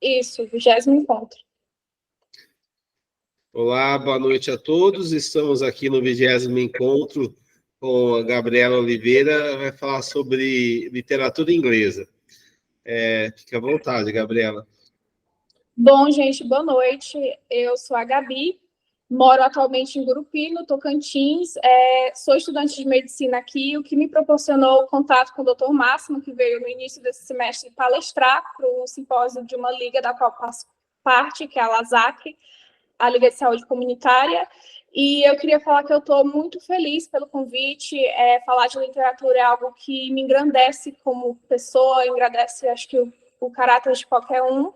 Isso, 20º encontro. Olá, boa noite a todos. Estamos aqui no 20º encontro com a Gabriela Oliveira, vai falar sobre literatura inglesa. Fique à vontade, Gabriela. Bom, gente, boa noite. Eu sou a Gabi, moro atualmente em Gurupi, no Tocantins. Sou estudante de medicina aqui, o que me proporcionou o contato com o Dr. Máximo, que veio no início desse semestre palestrar para o simpósio de uma liga da qual faço parte, que é a LASAC, a Liga de Saúde Comunitária. E eu queria falar que eu estou muito feliz pelo convite. Falar de literatura é algo que me engrandece como pessoa, engrandece, acho que, o caráter de qualquer um.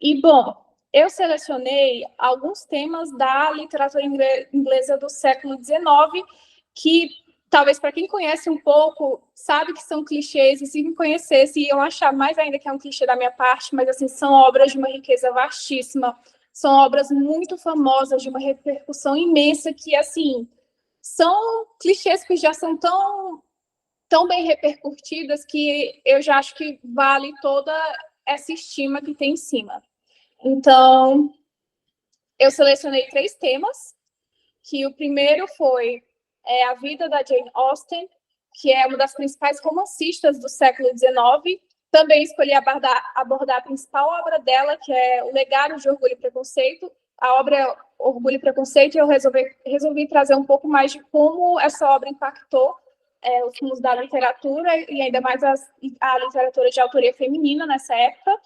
E, bom, eu selecionei alguns temas da literatura inglesa do século XIX, que talvez para quem conhece um pouco, sabe que são clichês, e se me conhecesse, iam achar mais ainda que é um clichê da minha parte, mas, assim, são obras de uma riqueza vastíssima, são obras muito famosas, de uma repercussão imensa, que, assim, são clichês que já são tão bem repercutidas que eu já acho que vale toda essa estima que tem em cima. Então, eu selecionei 3 temas, que o primeiro foi a vida da Jane Austen, que é uma das principais romancistas do século XIX. Também escolhi abordar a principal obra dela, que é O Legado de Orgulho e Preconceito. A obra é Orgulho e Preconceito, e eu resolvi trazer um pouco mais de como essa obra impactou os rumos da literatura, e ainda mais a literatura de autoria feminina nessa época.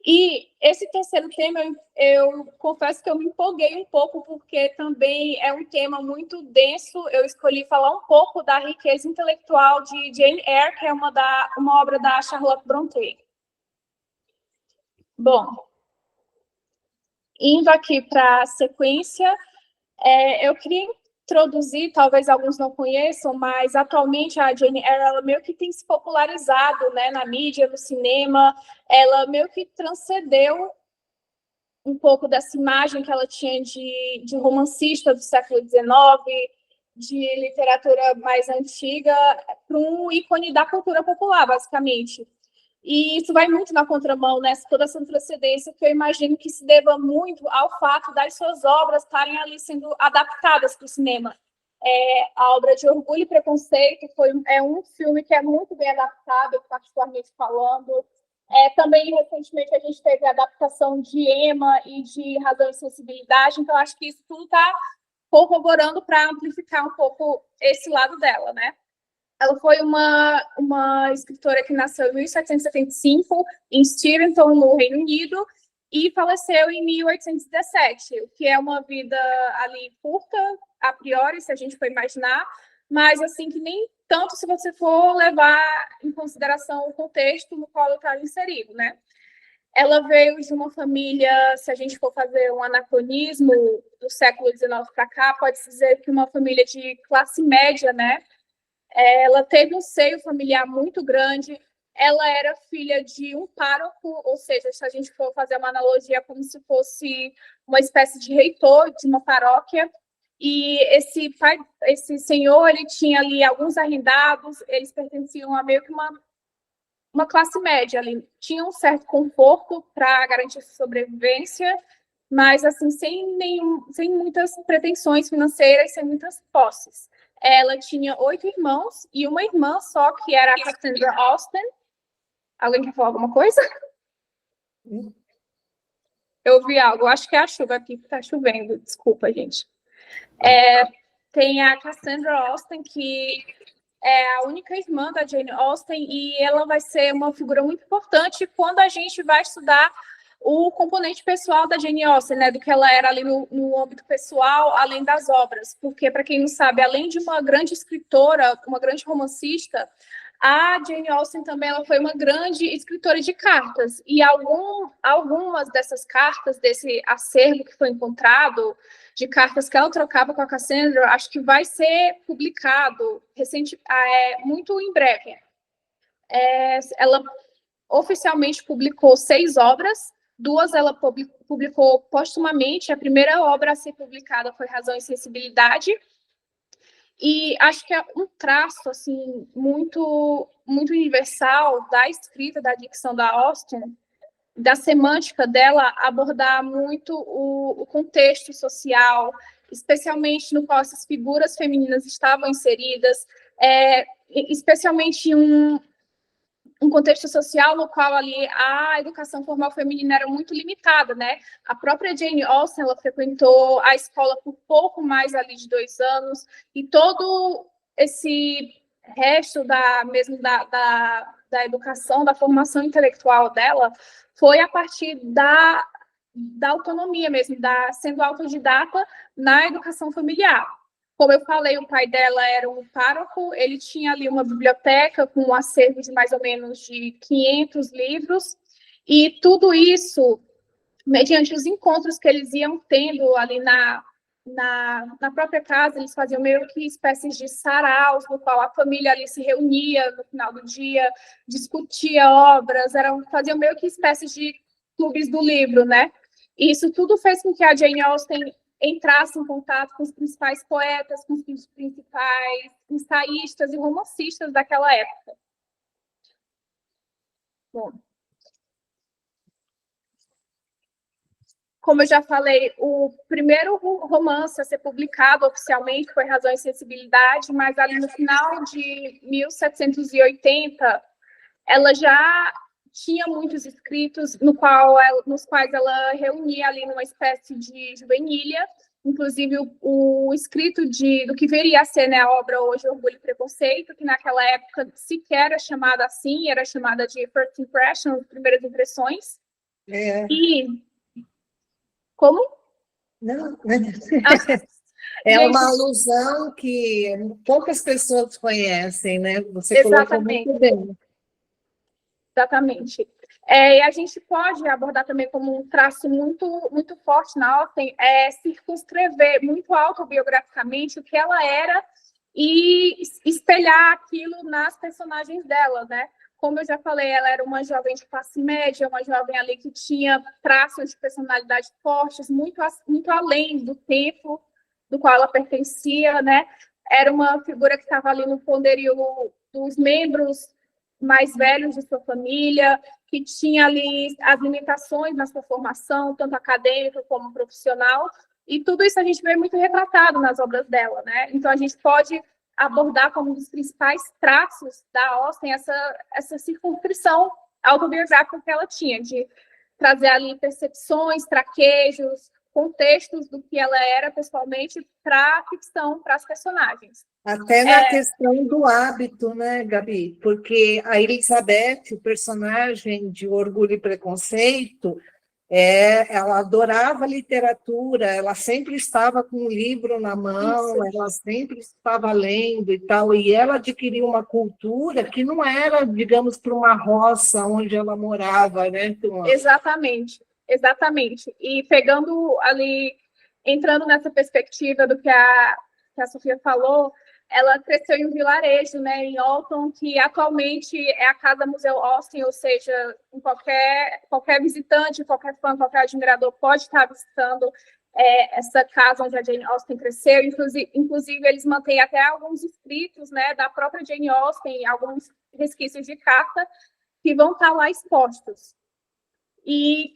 E esse terceiro tema, eu confesso que eu me empolguei um pouco, porque também é um tema muito denso. Eu escolhi falar um pouco da riqueza intelectual de Jane Eyre, que é uma obra da Charlotte Brontë. Bom, indo aqui para a sequência, eu queria introduzir, talvez alguns não conheçam, mas atualmente a Jane Eyre, ela meio que tem se popularizado, né, na mídia, no cinema. Ela meio que transcendeu um pouco dessa imagem que ela tinha de romancista do século XIX, de literatura mais antiga, para um ícone da cultura popular, basicamente. E isso vai muito na contramão, né? Toda essa transcendência, que eu imagino que se deva muito ao fato das suas obras estarem ali sendo adaptadas para o cinema. A obra de Orgulho e Preconceito é um filme que é muito bem adaptado, particularmente falando. Também, recentemente, a gente teve a adaptação de Emma e de Razão e Sensibilidade, então acho que isso tudo está corroborando para amplificar um pouco esse lado dela, né? Ela foi uma escritora que nasceu em 1775, em Steventon, no Reino Unido, e faleceu em 1817, o que é uma vida ali curta, a priori, se a gente for imaginar, mas assim que nem tanto se você for levar em consideração o contexto no qual ela está inserido, né? Ela veio de uma família, se a gente for fazer um anacronismo do século XIX para cá, pode-se dizer que uma família de classe média, né? Ela teve um seio familiar muito grande. Ela era filha de um pároco, ou seja, se a gente for fazer uma analogia, como se fosse uma espécie de reitor de uma paróquia. E esse senhor, ele tinha ali alguns arrendados, eles pertenciam a meio que uma classe média ali. Tinha um certo conforto para garantir sua sobrevivência, mas assim, sem muitas pretensões financeiras, sem muitas posses. Ela tinha 8 irmãos e uma irmã só, que era a Cassandra Austen. Alguém quer falar alguma coisa? Eu ouvi algo, acho que é a chuva aqui que está chovendo, desculpa, gente. Tem a Cassandra Austen, que é a única irmã da Jane Austen, e ela vai ser uma figura muito importante quando a gente vai estudar o componente pessoal da Jane Austen, né, do que ela era ali no âmbito pessoal, além das obras. Porque, para quem não sabe, além de uma grande escritora, uma grande romancista, a Jane Austen também ela foi uma grande escritora de cartas. E algumas dessas cartas, desse acervo que foi encontrado, de cartas que ela trocava com a Cassandra, acho que vai ser publicado muito em breve. Ela oficialmente publicou 6 obras, 2 ela publicou póstumamente. A primeira obra a ser publicada foi Razão e Sensibilidade, e acho que é um traço assim, muito, muito universal da escrita, da dicção da Austen, da semântica dela, abordar muito o contexto social, especialmente no qual essas figuras femininas estavam inseridas, especialmente um contexto social no qual ali a educação formal feminina era muito limitada, né? A própria Jane Austen, ela frequentou a escola por pouco mais ali de 2 anos, e todo esse resto da educação, da formação intelectual dela, foi a partir da autonomia mesmo, sendo autodidata na educação familiar. Como eu falei, o pai dela era um pároco, ele tinha ali uma biblioteca com um acervo de mais ou menos de 500 livros, e tudo isso, mediante os encontros que eles iam tendo ali na própria casa, eles faziam meio que espécies de saraus, no qual a família ali se reunia no final do dia, discutia obras, faziam meio que espécies de clubes do livro, né? E isso tudo fez com que a Jane Austen entrasse em contato com os principais poetas, com os principais ensaístas e romancistas daquela época. Bom, como eu já falei, o primeiro romance a ser publicado oficialmente foi Razão e Sensibilidade, mas ali no final de 1780, ela já tinha muitos escritos nos quais ela reunia ali numa espécie de juvenília, inclusive o escrito do que viria a ser, né, a obra hoje Orgulho e Preconceito, que naquela época sequer era chamada assim, era chamada de First Impressions, primeiras impressões. E como? Não. É uma alusão que poucas pessoas conhecem, né? Você Exatamente. Colocou muito bem. Exatamente. E a gente pode abordar também como um traço muito, muito forte na Austen, circunscrever muito autobiograficamente o que ela era e espelhar aquilo nas personagens dela, né? Como eu já falei, ela era uma jovem de classe média, uma jovem ali que tinha traços de personalidade fortes, muito além do tempo do qual ela pertencia, né? Era uma figura que estava ali no poderio dos membros mais velhos de sua família, que tinha ali as limitações na sua formação, tanto acadêmica como profissional, e tudo isso a gente vê muito retratado nas obras dela, né? Então, a gente pode abordar como um dos principais traços da Austen essa circunscrição autobiográfica que ela tinha, de trazer ali percepções, traquejos, contextos do que ela era pessoalmente para a ficção, para as personagens. Até na questão do hábito, né, Gabi? Porque a Elizabeth, o personagem de Orgulho e Preconceito, ela adorava literatura, ela sempre estava com um livro na mão, ela sempre estava lendo e tal, e ela adquiriu uma cultura que não era, digamos, para uma roça onde ela morava, né? Exatamente. E pegando ali, entrando nessa perspectiva do que a Sofia falou, ela cresceu em um vilarejo, né, em Alton, que atualmente é a Casa Museu Austen, ou seja, qualquer visitante, qualquer fã, qualquer admirador pode estar visitando essa casa onde a Jane Austen cresceu. Inclusive, eles mantêm até alguns escritos, né, da própria Jane Austen, alguns resquícios de carta, que vão estar lá expostos. E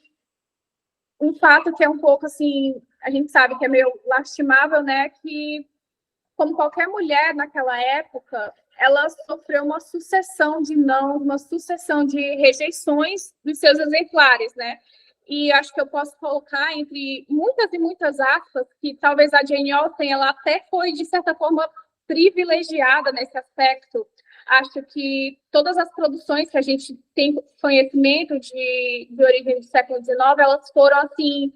um fato que é um pouco assim, a gente sabe que é meio lastimável, né, que como qualquer mulher naquela época, ela sofreu uma sucessão de não, uma sucessão de rejeições dos seus exemplares, né? E acho que eu posso colocar entre muitas e muitas aspas que talvez a Jane Austen ela até foi de certa forma privilegiada nesse aspecto. Acho que todas as produções que a gente tem conhecimento de origem do século XIX, elas foram assim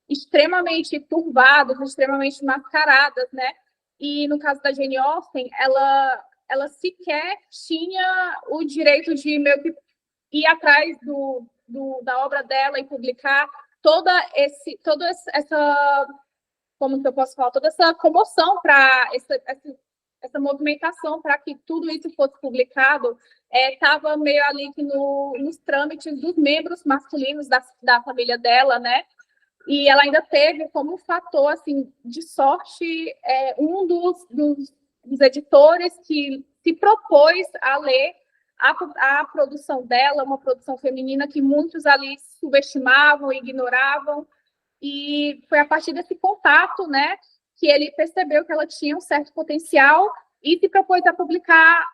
extremamente turvadas, extremamente mascaradas, né? E no caso da Jane Austen, ela sequer tinha o direito de meio que ir atrás da obra dela e publicar toda essa, como que eu posso falar, toda essa comoção para essa movimentação para que tudo isso fosse publicado, estava meio ali que nos trâmites dos membros masculinos da família dela, né? E ela ainda teve como fator assim, de sorte um dos editores que se propôs a ler a produção dela, uma produção feminina que muitos ali subestimavam, ignoravam, e foi a partir desse contato, né, que ele percebeu que ela tinha um certo potencial e se propôs a publicar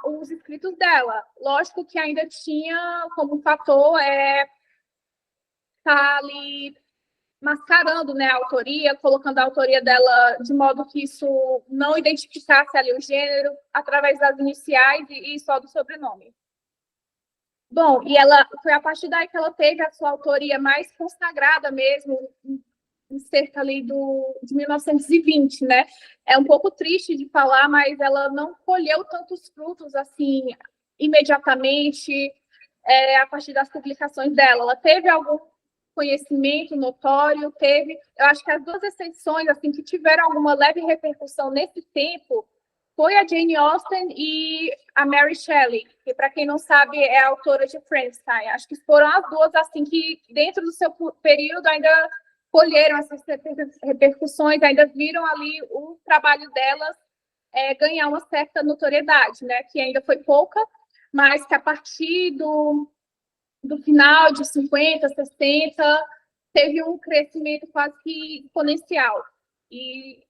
os escritos dela. Lógico que ainda tinha como fator tá ali mascarando, né, a autoria, colocando a autoria dela de modo que isso não identificasse ali o gênero através das iniciais e só do sobrenome. Bom, e ela foi a partir daí que ela teve a sua autoria mais consagrada mesmo, em cerca ali de 1920, né? É um pouco triste de falar, mas ela não colheu tantos frutos assim imediatamente a partir das publicações dela. Ela teve algum conhecimento notório, teve, eu acho que as duas exceções assim que tiveram alguma leve repercussão nesse tempo foi a Jane Austen e a Mary Shelley, que para quem não sabe é a autora de Frankenstein. Acho que foram as duas assim que dentro do seu período ainda colheram essas repercussões, ainda viram ali o trabalho delas ganhar uma certa notoriedade, né? Que ainda foi pouca, mas que a partir do final de 50, 60, teve um crescimento quase que exponencial. E,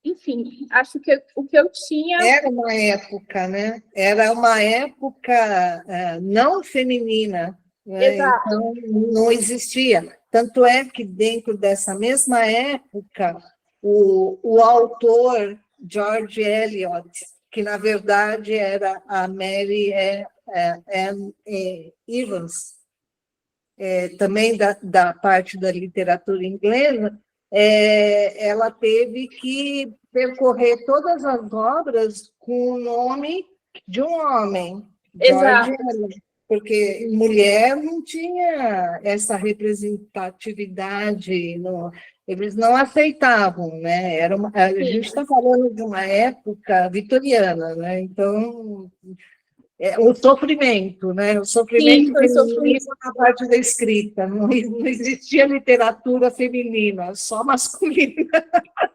enfim, acho que o que eu tinha... Era uma época, né? Era uma época não feminina, né? Exato. Então não existia. Tanto é que dentro dessa mesma época, o autor George Eliot, que na verdade era a Mary Ann Evans, também da parte da literatura inglesa, ela teve que percorrer todas as obras com o nome de um homem, George Eliot, porque mulher não tinha essa representatividade, eles não aceitavam, né? A gente está falando de uma época vitoriana, né? Então o sofrimento, né? O sofrimento feminino na parte da escrita, não existia literatura feminina, só masculina.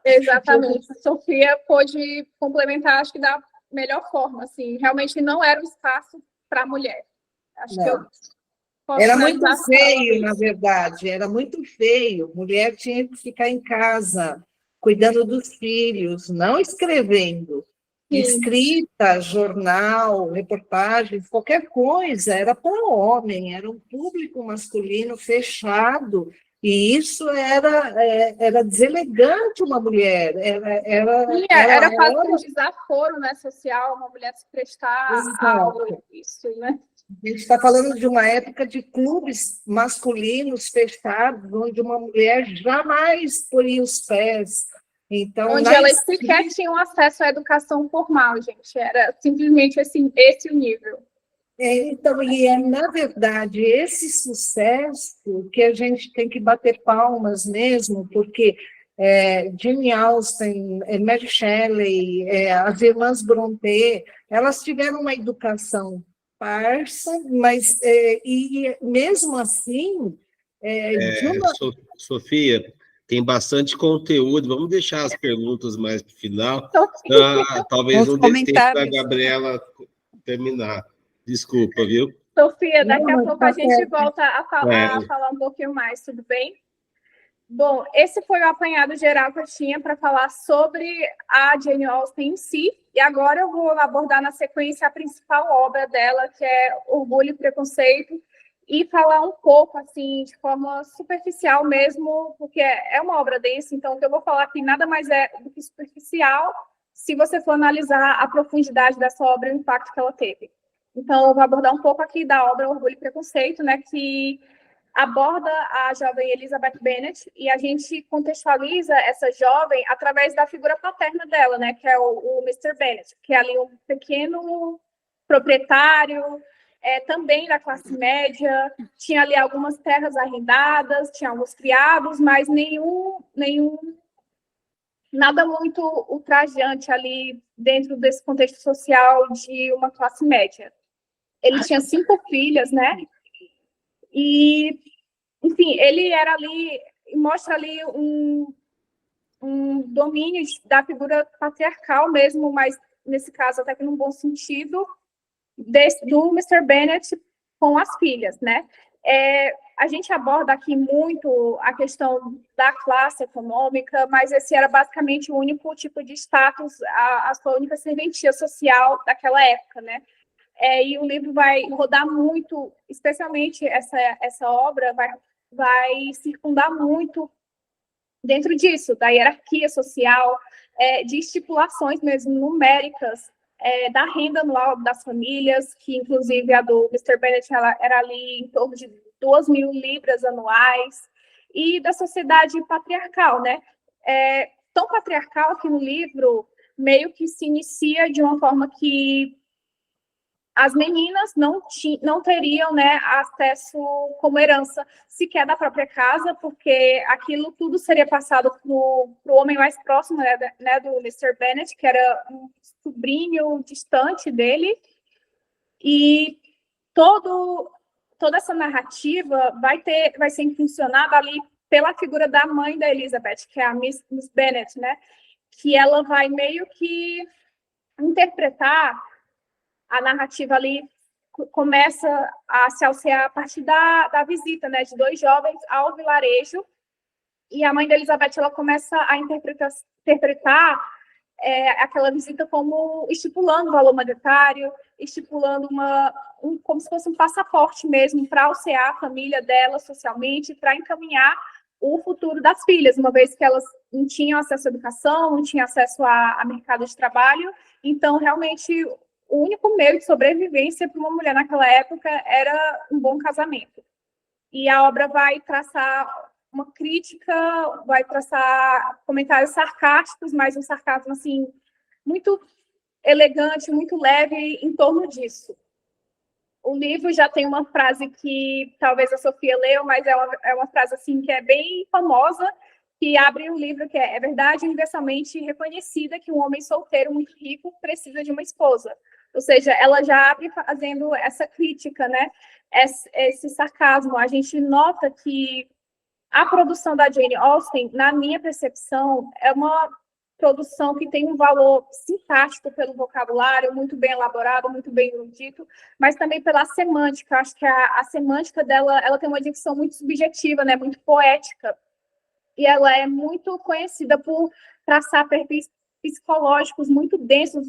Exatamente. A Sofia pôde complementar, acho que da melhor forma, assim, realmente não era um espaço para a mulher. Acho que eu posso era muito feio, na verdade, era muito feio. Mulher tinha que ficar em casa, cuidando dos filhos, não escrevendo. Sim. Escrita, jornal, reportagens, qualquer coisa, era para homem, era um público masculino fechado, e isso era deselegante uma mulher. Era quase um desaforo, né, social, uma mulher se prestar a algo isso, né? A gente está falando de uma época de clubes masculinos fechados, onde uma mulher jamais poria os pés. Então, onde elas sequer tinham acesso à educação formal, gente. Era simplesmente esse o nível. Então, na verdade, esse sucesso que a gente tem que bater palmas mesmo, porque Jane Austen, Mary Shelley, as irmãs Brontë, elas tiveram uma educação parça, mas e mesmo assim... Sofia, tem bastante conteúdo, vamos deixar as perguntas mais para o final, talvez não dê tempo da Gabriela terminar. Desculpa, viu? Sofia, daqui a pouco a gente volta a falar um pouquinho mais, tudo bem? Bom, esse foi o apanhado geral que eu tinha para falar sobre a Jane Austen em si, e agora eu vou abordar na sequência a principal obra dela, que é Orgulho e Preconceito, e falar um pouco, assim, de forma superficial mesmo, porque é uma obra densa, então o que eu vou falar aqui nada mais é do que superficial, se você for analisar a profundidade dessa obra e o impacto que ela teve. Então, eu vou abordar um pouco aqui da obra Orgulho e Preconceito, né, que aborda a jovem Elizabeth Bennet, e a gente contextualiza essa jovem através da figura paterna dela, né, que é o Mr. Bennet, que é ali um pequeno proprietário, também da classe média, tinha ali algumas terras arrendadas, tinha alguns criados, mas nada muito ultrajante ali dentro desse contexto social de uma classe média. Ele tinha 5 filhas, né? E, enfim, ele era ali, mostra ali um domínio da figura patriarcal mesmo, mas nesse caso até que num bom sentido, do Mr. Bennet com as filhas, né? A gente aborda aqui muito a questão da classe econômica, mas esse era basicamente o único tipo de status, a sua única serventia social daquela época, né? E o livro vai rodar muito, especialmente essa obra vai circundar muito dentro disso, da hierarquia social, de estipulações mesmo numéricas, da renda anual das famílias, que inclusive a do Mr. Bennet era ali em torno de 2.000 libras anuais, e da sociedade patriarcal, né? Tão patriarcal que no livro meio que se inicia de uma forma que as meninas não teriam, né, acesso como herança sequer da própria casa, porque aquilo tudo seria passado para o homem mais próximo, né, do Mr. Bennet, que era um sobrinho distante dele, e toda essa narrativa vai ser impulsionada ali pela figura da mãe da Elizabeth, que é a Miss Bennet, né, que ela vai meio que interpretar a narrativa ali, começa a se alcear a partir da visita, né, de 2 jovens ao vilarejo, e a mãe da Elizabeth ela começa a interpretar aquela visita como estipulando o valor monetário, estipulando como se fosse um passaporte mesmo para alcear a família dela socialmente, para encaminhar o futuro das filhas, uma vez que elas não tinham acesso à educação, não tinham acesso a mercado de trabalho. Então, realmente, o único meio de sobrevivência para uma mulher naquela época era um bom casamento. E a obra vai traçar uma crítica, vai traçar comentários sarcásticos, mas um sarcasmo assim muito elegante, muito leve em torno disso. O livro já tem uma frase que talvez a Sofia leu, mas é uma frase assim que é bem famosa, que abre o livro, que é verdade universalmente reconhecida que um homem solteiro muito rico precisa de uma esposa. Ou seja, ela já abre fazendo essa crítica, né? Esse sarcasmo. A gente nota que a produção da Jane Austen, na minha percepção, é uma produção que tem um valor sintático pelo vocabulário, muito bem elaborado, muito bem dito, mas também pela semântica. Eu acho que a semântica dela, ela tem uma dicção muito subjetiva, né? Muito poética. E ela é muito conhecida por traçar perfis psicológicos muito densos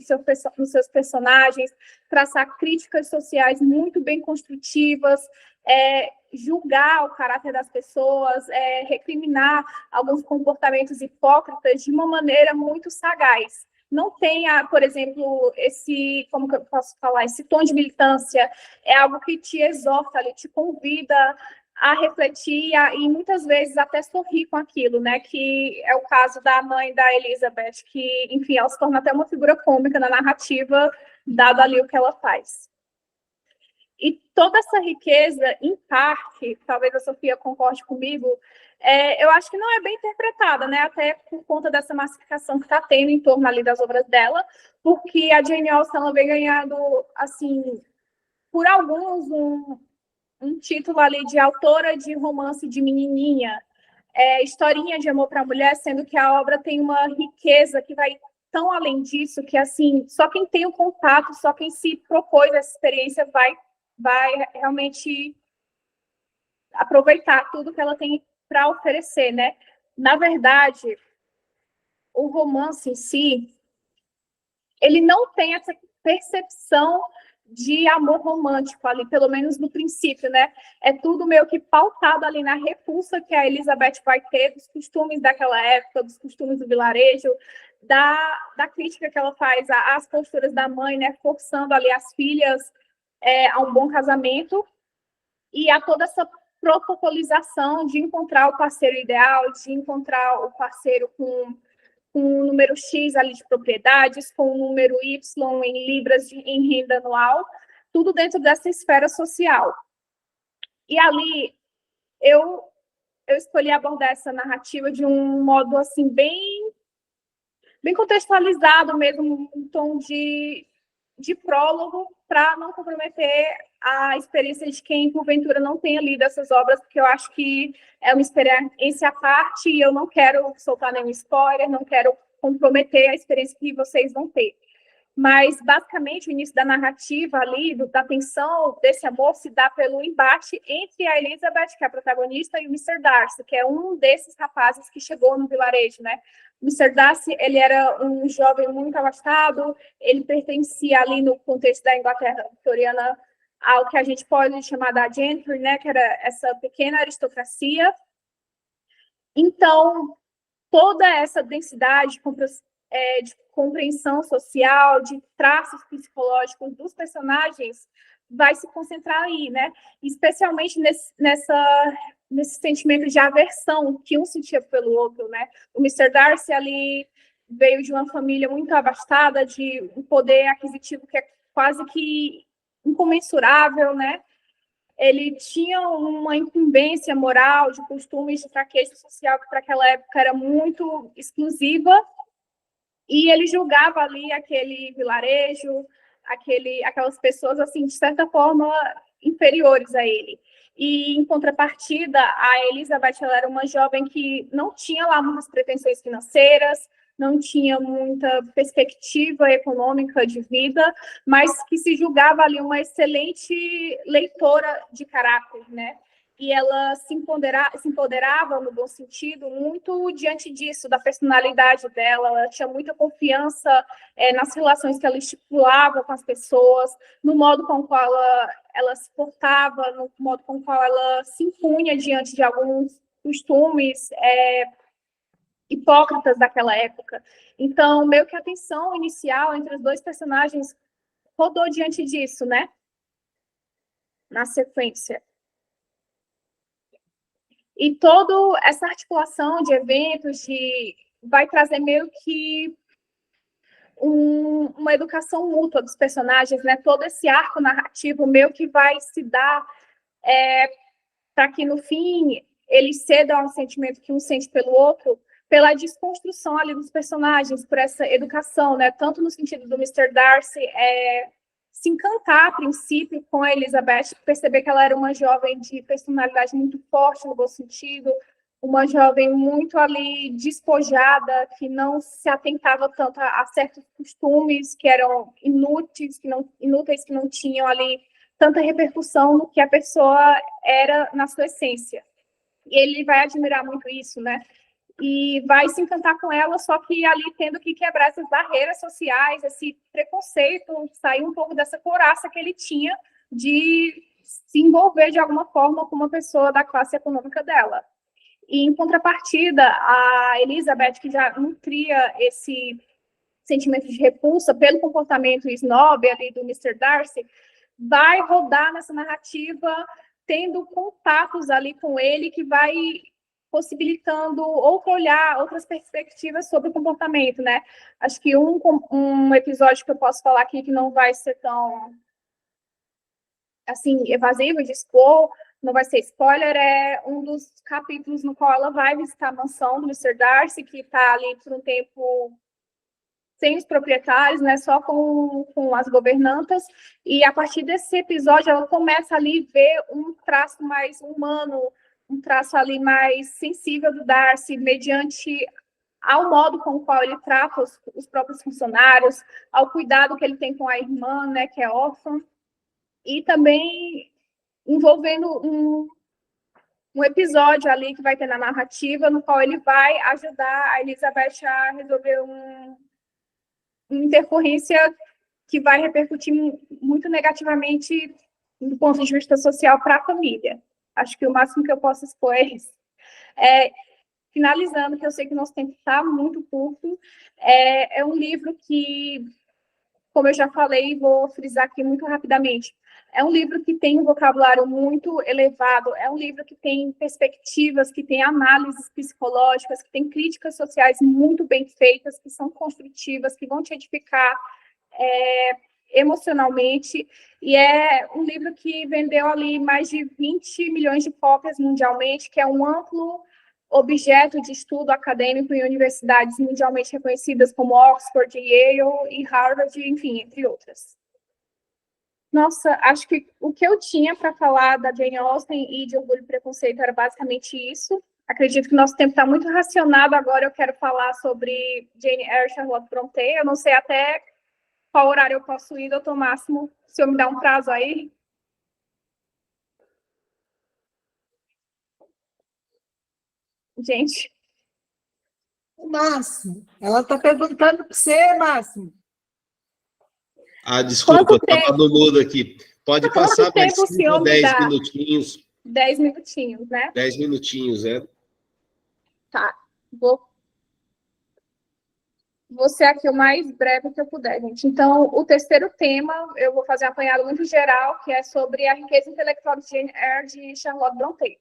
nos seus personagens, traçar críticas sociais muito bem construtivas, julgar o caráter das pessoas, recriminar alguns comportamentos hipócritas de uma maneira muito sagaz. Não tem, por exemplo, como que eu posso falar, esse tom de militância, é algo que te exorta, te convida a refletir e muitas vezes até sorrir com aquilo, né? Que é o caso da mãe da Elizabeth, que, enfim, ela se torna até uma figura cômica na narrativa, dado ali o que ela faz. E toda essa riqueza, em parte, talvez a Sofia concorde comigo, eu acho que não é bem interpretada, né? Até por conta dessa massificação que está tendo em torno ali das obras dela, porque a Jane Austen ela vem ganhando, assim, por alguns, um título ali de autora de romance de menininha, historinha de amor para a mulher, sendo que a obra tem uma riqueza que vai tão além disso, que assim, só quem tem o contato, só quem se propôs essa experiência vai realmente aproveitar tudo que ela tem para oferecer, né? Na verdade, o romance em si, ele não tem essa percepção de amor romântico ali, pelo menos no princípio, né? É tudo meio que pautado ali na repulsa que a Elizabeth vai ter dos costumes daquela época, dos costumes do vilarejo, da crítica que ela faz às posturas da mãe, né? Forçando ali as filhas a um bom casamento, e a toda essa protocolização de encontrar o parceiro ideal, de encontrar o parceiro com um número X ali de propriedades, com um número Y em libras em renda anual, tudo dentro dessa esfera social. E ali eu escolhi abordar essa narrativa de um modo assim bem contextualizado mesmo, um tom de prólogo, para não comprometer a experiência de quem, porventura, não tenha lido essas obras, porque eu acho que é uma experiência à parte e eu não quero soltar nenhum spoiler, não quero comprometer a experiência que vocês vão ter. Mas, basicamente, o início da narrativa ali, da tensão desse amor, se dá pelo embate entre a Elizabeth, que é a protagonista, e o Mr. Darcy, que é um desses rapazes que chegou no vilarejo, né? O Mr. Darcy, ele era um jovem muito abastado, ele pertencia ali no contexto da Inglaterra vitoriana ao que a gente pode chamar da gentry, né? Que era essa pequena aristocracia. Então, toda essa densidade de compreensão social, de traços psicológicos dos personagens, vai se concentrar aí, né? Especialmente nesse sentimento de aversão que um sentia pelo outro, né? O Mr. Darcy ali veio de uma família muito abastada, de um poder aquisitivo que é quase que incomensurável, né? Ele tinha uma incumbência moral, de costumes, de traquejo social, que para aquela época era muito exclusiva, e ele julgava ali aquele vilarejo, aquelas pessoas, assim, de certa forma, inferiores a ele. E, em contrapartida, a Elizabeth, ela era uma jovem que não tinha lá muitas pretensões financeiras, não tinha muita perspectiva econômica de vida, mas que se julgava ali uma excelente leitora de caráter, né? E ela se empoderava, no bom sentido, muito diante disso, da personalidade dela. Ela tinha muita confiança nas relações que ela estipulava com as pessoas, no modo com o qual ela se portava, no modo com o qual ela se impunha diante de alguns costumes hipócritas daquela época. Então, meio que a tensão inicial entre os dois personagens rodou diante disso, né? Na sequência. E toda essa articulação de eventos vai trazer meio que uma educação mútua dos personagens, né? Todo esse arco narrativo meio que vai se dar para que, no fim, eles cedam ao sentimento que um sente pelo outro, pela desconstrução ali dos personagens, por essa educação, né? Tanto no sentido do Mr. Darcy se encantar, a princípio, com a Elizabeth, perceber que ela era uma jovem de personalidade muito forte, no bom sentido, uma jovem muito ali despojada, que não se atentava tanto a certos costumes que eram inúteis, que não tinham ali tanta repercussão no que a pessoa era na sua essência. E ele vai admirar muito isso, né? E vai se encantar com ela, só que ali tendo que quebrar essas barreiras sociais, esse preconceito, sair um pouco dessa couraça que ele tinha de se envolver de alguma forma com uma pessoa da classe econômica dela. E, em contrapartida, a Elizabeth, que já nutria esse sentimento de repulsa pelo comportamento snob ali do Mr. Darcy, vai rodar nessa narrativa, tendo contatos ali com ele, que vai possibilitando outro olhar, outras perspectivas sobre o comportamento, né? Acho que um episódio que eu posso falar aqui que não vai ser tão, assim, evasivo de expor, não vai ser spoiler, é um dos capítulos no qual ela vai visitar a mansão do Mr. Darcy, que está ali por um tempo sem os proprietários, né, só com as governantas, e a partir desse episódio ela começa ali a ver um traço mais humano, um traço ali mais sensível do Darcy, mediante ao modo com o qual ele trata os próprios funcionários, ao cuidado que ele tem com a irmã, né, que é órfã, e também envolvendo um episódio ali que vai ter na narrativa, no qual ele vai ajudar a Elizabeth a resolver uma intercorrência que vai repercutir muito negativamente do ponto de vista social para a família. Acho que o máximo que eu posso expor é isso. Finalizando, que eu sei que o nosso tempo está muito curto, é um livro que, como eu já falei, vou frisar aqui muito rapidamente, é um livro que tem um vocabulário muito elevado, é um livro que tem perspectivas, que tem análises psicológicas, que tem críticas sociais muito bem feitas, que são construtivas, que vão te edificar emocionalmente, e é um livro que vendeu ali mais de 20 milhões de cópias mundialmente, que é um amplo objeto de estudo acadêmico em universidades mundialmente reconhecidas como Oxford, Yale e Harvard, enfim, entre outras. Nossa, acho que o que eu tinha para falar da Jane Austen e de Orgulho e Preconceito era basicamente isso. Acredito que nosso tempo está muito racionado. Agora eu quero falar sobre Jane Eyre e Charlotte Brontë. Eu não sei até qual horário eu posso ir, doutor Máximo? Se eu me dar um prazo aí? Gente. Máximo, ela está perguntando para você, Máximo. Desculpa, estava no mudo aqui. Pode passar mais 5 ou 10 minutinhos. 10 minutinhos, né? 10 minutinhos, é. Tá. Vou ser aqui o mais breve que eu puder, gente. Então, o terceiro tema, eu vou fazer um apanhado muito geral, que é sobre a riqueza intelectual de Jane Eyre de Charlotte Brontë.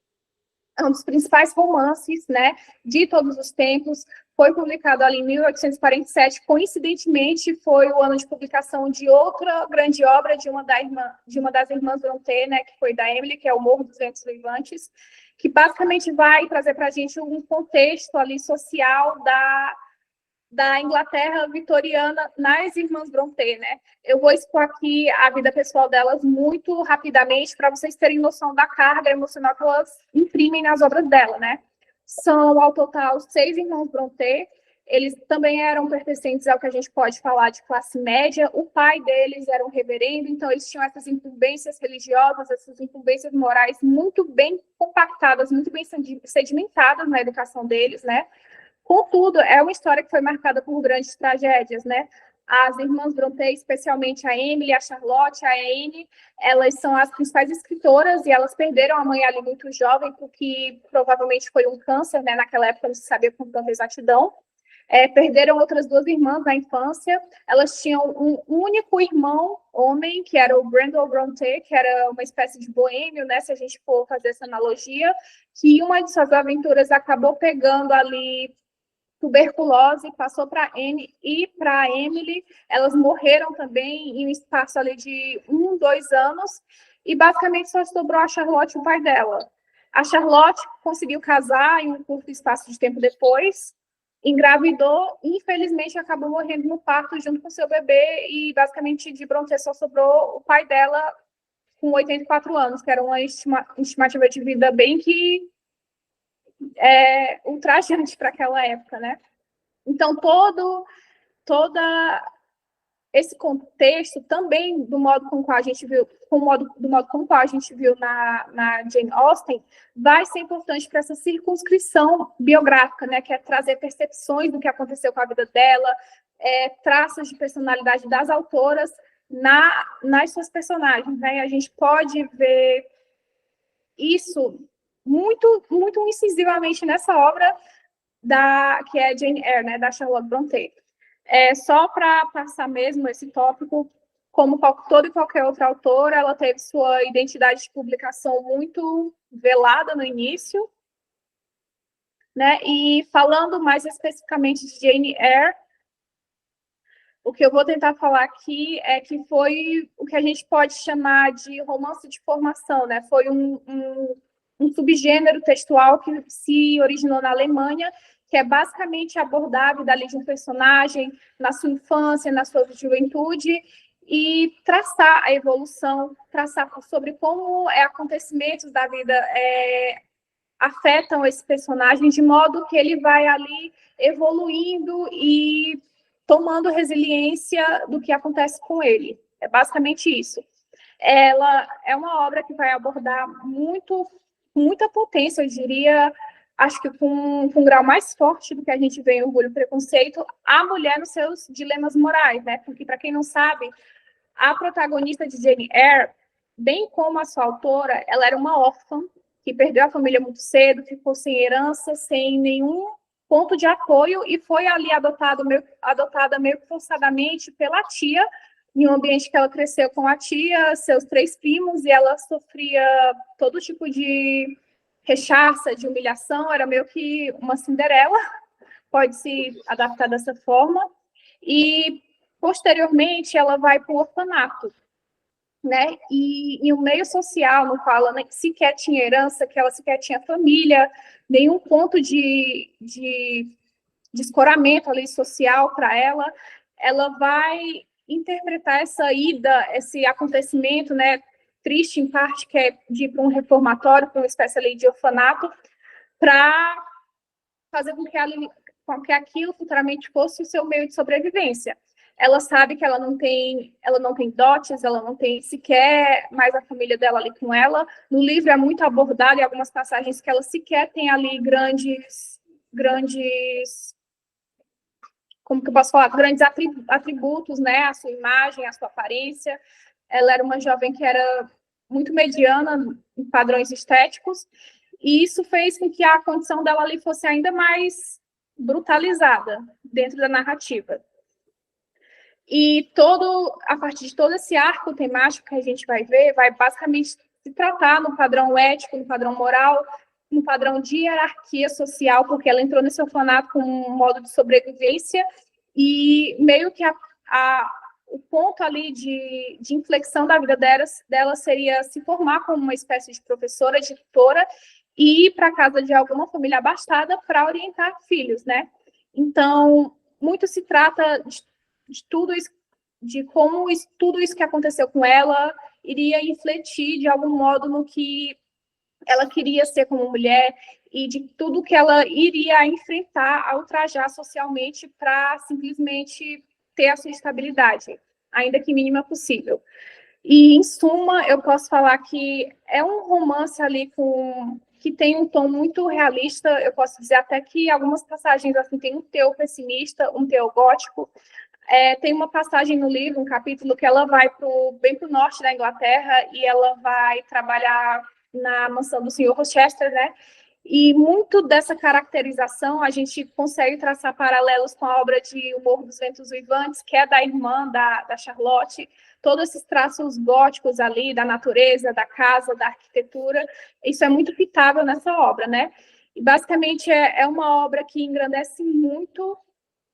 É um dos principais romances, né, de todos os tempos. Foi publicado ali em 1847. Coincidentemente, foi o ano de publicação de outra grande obra de uma das irmãs Brontë, né, que foi da Emily, que é O Morro dos Ventos Levantes, que basicamente vai trazer para a gente um contexto ali social da Inglaterra vitoriana nas irmãs Brontë, né? Eu vou expor aqui a vida pessoal delas muito rapidamente para vocês terem noção da carga emocional que elas imprimem nas obras dela, né? São, ao total, 6 irmãos Brontë. Eles também eram pertencentes ao que a gente pode falar de classe média. O pai deles era um reverendo, então eles tinham essas incumbências religiosas, essas incumbências morais muito bem compactadas, muito bem sedimentadas na educação deles, né? Contudo, é uma história que foi marcada por grandes tragédias, né? As irmãs Brontë, especialmente a Emily, a Charlotte, a Anne, elas são as principais escritoras e elas perderam a mãe ali muito jovem, porque provavelmente foi um câncer, né? Naquela época não se sabia com tanta exatidão. Perderam outras 2 irmãs na infância. Elas tinham um único irmão, homem, que era o Brandon Brontë, que era uma espécie de boêmio, né? Se a gente for fazer essa analogia, que uma de suas aventuras acabou pegando ali tuberculose, passou para Anne e para Emily. Elas morreram também em um espaço ali de 2 anos, e basicamente só sobrou a Charlotte e o pai dela. A Charlotte conseguiu casar em um curto espaço de tempo depois, engravidou e infelizmente acabou morrendo no parto junto com seu bebê, e basicamente de Brontë só sobrou o pai dela com 84 anos, que era uma estimativa de vida bem que ultrajante para aquela época, né? Então, todo esse contexto também do modo com qual a gente viu, do modo com qual a gente viu na Jane Austen, vai ser importante para essa circunscrição biográfica, né? Que é trazer percepções do que aconteceu com a vida dela, traços de personalidade das autoras nas suas personagens, né? E a gente pode ver isso muito, muito incisivamente nessa obra que é Jane Eyre, né, da Charlotte Brontë. Só para passar mesmo esse tópico, como toda e qualquer outra autora, ela teve sua identidade de publicação muito velada no início, né? E falando mais especificamente de Jane Eyre, o que eu vou tentar falar aqui é que foi o que a gente pode chamar de romance de formação, né? Foi um subgênero textual que se originou na Alemanha, que é basicamente abordar a vida ali de um personagem na sua infância, na sua juventude, e traçar a evolução, traçar sobre como acontecimentos da vida afetam esse personagem, de modo que ele vai ali evoluindo e tomando resiliência do que acontece com ele. É basicamente isso. Ela é uma obra que vai abordar muita potência, eu diria, acho que com um grau mais forte do que a gente vê em Orgulho e Preconceito, a mulher nos seus dilemas morais, né? Porque, para quem não sabe, a protagonista de Jane Eyre, bem como a sua autora, ela era uma órfã que perdeu a família muito cedo, ficou sem herança, sem nenhum ponto de apoio, e foi ali adotada meio que forçadamente pela tia, em um ambiente que ela cresceu com a tia, seus 3 primos, e ela sofria todo tipo de rechaça, de humilhação, era meio que uma Cinderela, pode se adaptar dessa forma, e posteriormente ela vai para o orfanato, né? E em um meio social no qual ela sequer tinha herança, que ela sequer tinha família, nenhum ponto de escoramento ali social para ela, ela vai interpretar essa ida, esse acontecimento, né, triste em parte, que é de ir para um reformatório, para uma espécie ali de orfanato, para fazer com que aquilo futuramente fosse o seu meio de sobrevivência. ela sabe que ela não tem dotes, ela não tem sequer mais a família dela ali com ela. No livro é muito abordado em algumas passagens que ela sequer tem ali grandes, como que eu posso falar? Grandes atributos, né? A sua imagem, a sua aparência. Ela era uma jovem que era muito mediana em padrões estéticos, e isso fez com que a condição dela ali fosse ainda mais brutalizada dentro da narrativa. E a partir de todo esse arco temático que a gente vai ver, vai basicamente se tratar no padrão ético, no padrão moral, no padrão de hierarquia social, porque ela entrou nesse orfanato com um modo de sobrevivência, e meio que o ponto ali de inflexão da vida dela seria se formar como uma espécie de professora, de tutora, e ir para a casa de alguma família abastada para orientar filhos, né? Então, muito se trata de tudo isso, de como tudo isso que aconteceu com ela iria refletir de algum modo no que ela queria ser como mulher e de tudo que ela iria enfrentar ao ultrajar socialmente para simplesmente ter a sua estabilidade, ainda que mínima possível. E, em suma, eu posso falar que é um romance ali que tem um tom muito realista. Eu posso dizer até que algumas passagens assim tem um teor pessimista, um teor gótico. Tem uma passagem no livro, um capítulo, que ela vai bem para o norte da Inglaterra e ela vai trabalhar na mansão do Sr. Rochester, né? E muito dessa caracterização a gente consegue traçar paralelos com a obra de O Morro dos Ventos Uivantes, que é da irmã da Charlotte. Todos esses traços góticos ali, da natureza, da casa, da arquitetura, isso é muito pitável nessa obra, né? E basicamente é uma obra que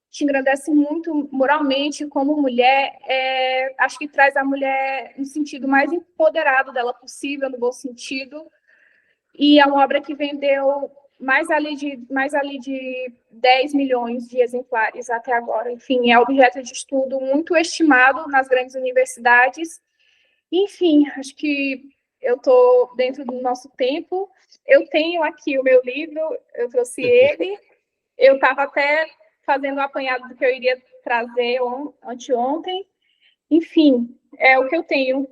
te engrandece muito moralmente como mulher, acho que traz a mulher no sentido mais empoderado dela possível, no bom sentido, e é uma obra que vendeu mais ali de 10 milhões de exemplares até agora. Enfim, é objeto de estudo muito estimado nas grandes universidades. Enfim, acho que eu estou dentro do nosso tempo. Eu tenho aqui o meu livro, eu trouxe ele. Eu estava até fazendo o apanhado do que eu iria trazer anteontem. Enfim, é o que eu tenho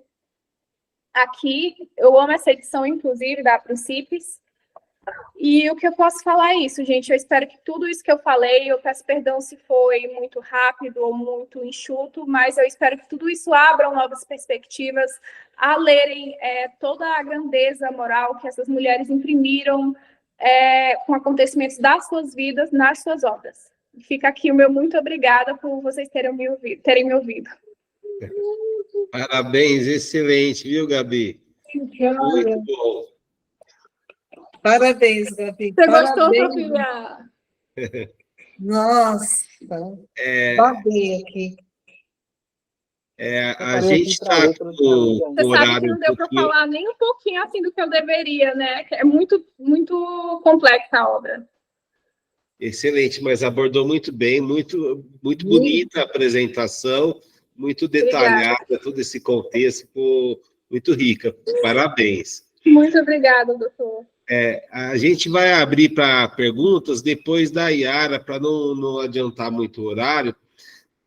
aqui. Eu amo essa edição, inclusive, da Princípios. E o que eu posso falar é isso, gente. Eu espero que tudo isso que eu falei, eu peço perdão se foi muito rápido ou muito enxuto, mas eu espero que tudo isso abra novas perspectivas a lerem toda a grandeza moral que essas mulheres imprimiram com acontecimentos das suas vidas nas suas obras. Fica aqui o meu muito obrigada por vocês terem me ouvido. Parabéns, excelente, viu, Gabi? Muito bom. Parabéns, Gabi. Você Parabéns. gostou, Sofia? Nossa, babei aqui. A gente está com o Você sabe horário que não deu para falar nem um pouquinho assim do que eu deveria, né? É muito, muito complexa a obra. Excelente, mas abordou muito bem, muito bonita a apresentação, muito detalhada, obrigada. Todo esse contexto, muito rica. Parabéns. Muito obrigada, doutor. A gente vai abrir para perguntas depois da Yara, para não adiantar muito o horário.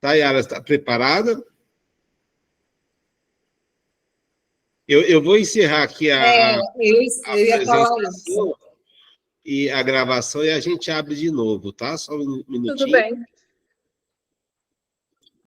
Tá, Yara, está preparada? Eu vou encerrar aqui a apresentação e a gravação e a gente abre de novo, tá? Só um minutinho. Tudo bem.